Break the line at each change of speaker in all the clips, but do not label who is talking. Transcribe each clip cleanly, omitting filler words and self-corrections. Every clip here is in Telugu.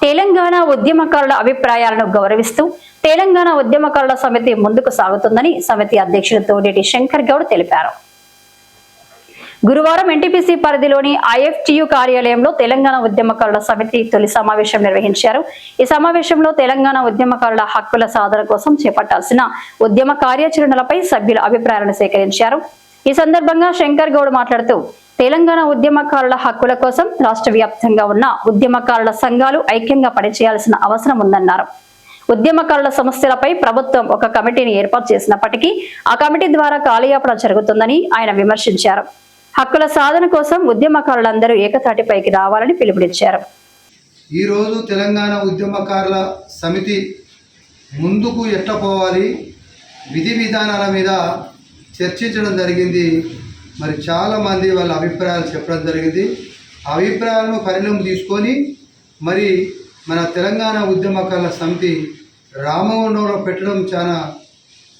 తెలంగాణ ఉద్యమకారుల అభిప్రాయాలను గౌరవిస్తూ తెలంగాణ ఉద్యమకారుల సమితి ముందుకు సాగుతుందని సమితి అధ్యక్షుడు తోడేటి శంకర్ గౌడ్ తెలిపారు. గురువారం ఎన్టీపీసీ పరిధిలోని ఐఎఫ్టియు కార్యాలయంలో తెలంగాణ ఉద్యమకారుల సమితి తొలి సమావేశం నిర్వహించారు. ఈ సమావేశంలో తెలంగాణ ఉద్యమకారుల హక్కుల సాధన కోసం చేపట్టాల్సిన ఉద్యమ కార్యాచరణలపై సభ్యుల అభిప్రాయాలను సేకరించారు. ఈ సందర్భంగా శంకర్ గౌడ్ మాట్లాడుతూ తెలంగాణ ఉద్యమకారుల హక్కుల కోసం రాష్ట్ర వ్యాప్తంగా ఉన్న ఉద్యమకారుల సంఘాలు ఐక్యంగా పనిచేయాల్సిన అవసరం ఉందన్నారు. ఉద్యమకారుల సమస్యలపై ప్రభుత్వం ఒక కమిటీని ఏర్పాటు చేసినప్పటికీ ఆ కమిటీ ద్వారా కాలయాపన జరుగుతుందని ఆయన విమర్శించారు. హక్కుల సాధన కోసం ఉద్యమకారులందరూ ఏకతాటిపైకి రావాలని పిలుపునిచ్చారు.
ఈ రోజు తెలంగాణ ఉద్యమకారుల సమితి ముందుకు ఎట్లా పోవాలి విధి విధానాల మీద చర్చించడం జరిగింది. మరి చాలామంది వాళ్ళ అభిప్రాయాలు చెప్పడం జరిగింది. ఆ అభిప్రాయాలను పరిణామం తీసుకొని మరి మన తెలంగాణ ఉద్యమకారుల సమితి రామగుండంలో పెట్టడం చాలా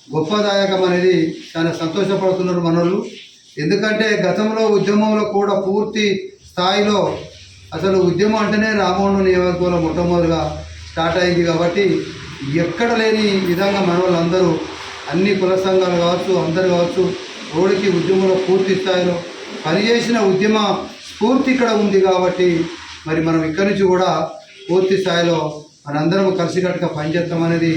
గొప్పదాయకం అనేది చాలా సంతోషపడుతున్నారు మనోళ్ళు. ఎందుకంటే గతంలో ఉద్యమంలో కూడా పూర్తి స్థాయిలో అసలు ఉద్యమం అంటేనే రామగుండం నియోజకవర్గంలో మొట్టమొదటిగా స్టార్ట్ అయింది. కాబట్టి ఎక్కడ లేని విధంగా మన వాళ్ళందరూ అన్ని కుల సంఘాలు కావచ్చు, అందరు కావచ్చు, రోడ్డుకి ఉద్యమంలో పూర్తి స్థాయిలో పనిచేసిన ఉద్యమ స్ఫూర్తి ఇక్కడ ఉంది. కాబట్టి మరి మనం ఇక్కడి నుంచి కూడా పూర్తి స్థాయిలో మనందరం కలిసికట్టుగా పనిచేస్తాం అనేది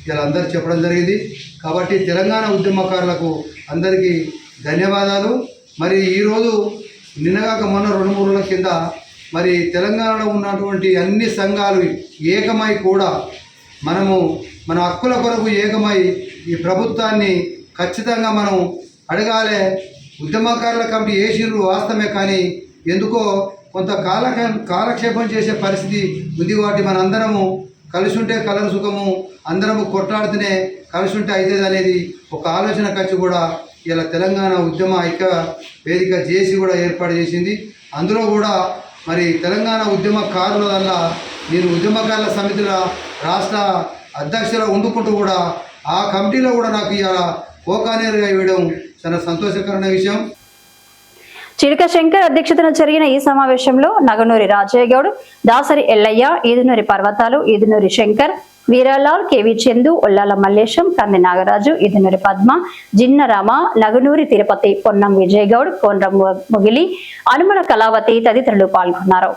ఇలా అందరూ చెప్పడం జరిగింది. కాబట్టి తెలంగాణ ఉద్యమకారులకు అందరికీ ధన్యవాదాలు. మరి ఈరోజు నిన్నగాక మొన్న 2-3 రోజుల కింద మరి తెలంగాణలో ఉన్నటువంటి అన్ని సంఘాలు ఏకమై కూడా మనము మన హక్కుల కొరకు ఏకమై ఈ ప్రభుత్వాన్ని ఖచ్చితంగా మనం అడగాలి. ఉద్యమకారుల కమిటీ వేసిర్రు వాస్తవమే, కానీ ఎందుకో కొంత కాలక్షేపం చేసే పరిస్థితి ఉంది. వాటి మనందరము కలిసి ఉంటే కలరు సుఖము, అందరము కొట్లాడితేనే కలిసి ఉంటే అవుతుంది అనేది ఒక ఆలోచన ఖర్చు కూడా ఇలా తెలంగాణ ఉద్యమ ఐక్య వేదిక చేసి కూడా ఏర్పాటు చేసింది. అందులో కూడా మరి తెలంగాణ ఉద్యమకారుల వల్ల నేను ఉద్యమకారుల సమితిల రాష్ట్ర అధ్యక్షులు వండుకుంటూ కూడా ఆ కమిటీలో కూడా నాకు ఇలా కోకానేరుగా ఇవ్వడం చాలా సంతోషకరమైన విషయం.
చిలుక శంకర్ అధ్యక్షతన జరిగిన ఈ సమావేశంలో నగనూరి రాజయ్య గౌడ్, దాసరి ఎల్లయ్య, ఈదునూరి పర్వతాలు, ఈదునూరి శంకర్, వీరాలాల్, కేవి చందు, ఒల్లాల మల్లేశం, కంది నాగరాజు, ఈదునూరి పద్మ, జిన్నరామ, నగనూరి తిరుపతి, పొన్నం విజయ్ గౌడ్, కోన్రం ముగిలి, అనుమల కళావతి తదితరులు పాల్గొన్నారు.